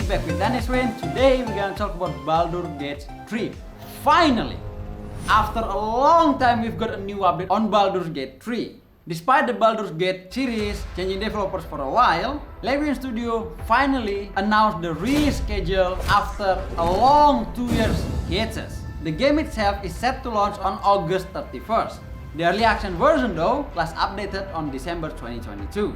back with W.I.N. Today we're gonna talk about Baldur Gate 3. Finally! After a long time we've got a new update on Baldur's Gate 3. Despite the Baldur's Gate series changing developers for a while, W.I.N Studio finally announced the release schedule after a long 2 years hiatus. The game itself is set to launch on August 31st. The early access version though was updated on December 2022.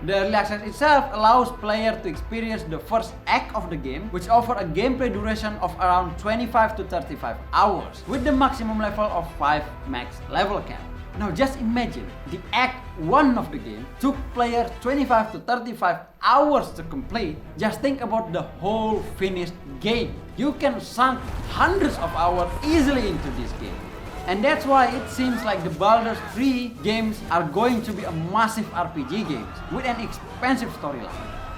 The early access itself allows players to experience the first act of the game, which offers a gameplay duration of around 25 to 35 hours, with the maximum level of 5 max level cap. Now just imagine, the Act 1 of the game took players 25 to 35 hours to complete. Just think about the whole finished game. You can sink hundreds of hours easily into this game. And that's why it seems like the Baldur's 3 games are going to be a massive RPG games with an expansive storyline.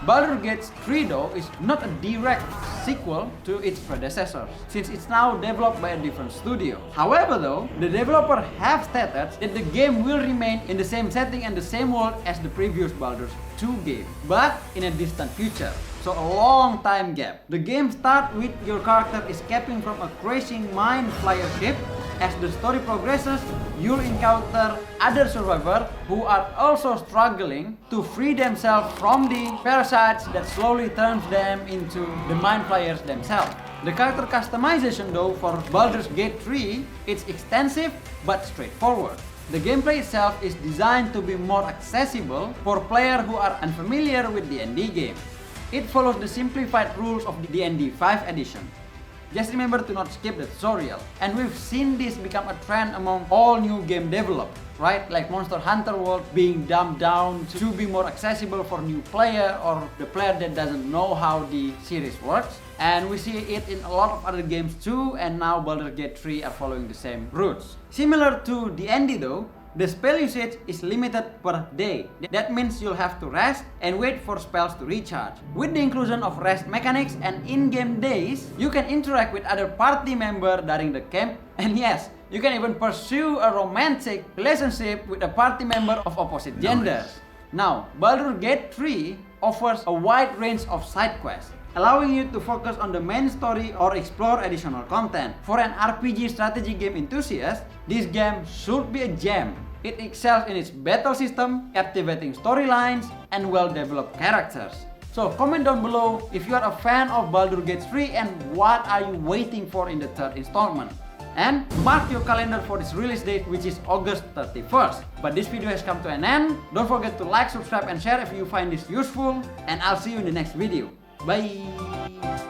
Baldur's Gate 3 though is not a direct sequel to its predecessors, since it's now developed by a different studio. However though, the developer have stated that the game will remain in the same setting and the same world as the previous Baldur's 2 game, but in a distant future. So a long time gap. The game starts with your character escaping from a crashing mine flyer ship. As the story progresses, you'll encounter other survivors who are also struggling to free themselves from the parasites that slowly turns them into the mine flyers themselves. The character customization though for Baldur's Gate 3 is extensive but straightforward. The gameplay itself is designed to be more accessible for players who are unfamiliar with the D&D game. It follows the simplified rules of the D&D 5 edition. Just remember to not skip the tutorial. And we've seen this become a trend among all new game developers, right? Like Monster Hunter World being dumbed down to be more accessible for new player or the player that doesn't know how the series works. And we see it in a lot of other games too, and now Baldur's Gate 3 are following the same routes. Similar to D&D though, the spell usage is limited per day. That means you'll have to rest and wait for spells to recharge. With the inclusion of rest mechanics and in-game days, you can interact with other party members during the camp, and yes, you can even pursue a romantic relationship with a party member of opposite genders. Now, Baldur's Gate 3 offers a wide range of side quests, allowing you to focus on the main story or explore additional content. For an RPG strategy game enthusiast, this game should be a gem. It excels in its battle system, captivating storylines, and well-developed characters. So comment down below if you are a fan of Baldur's Gate 3 and what are you waiting for in the third installment. And mark your calendar for this release date, which is August 31st. But this video has come to an end. Don't forget to like, subscribe, and share if you find this useful. And I'll see you in the next video. Bye!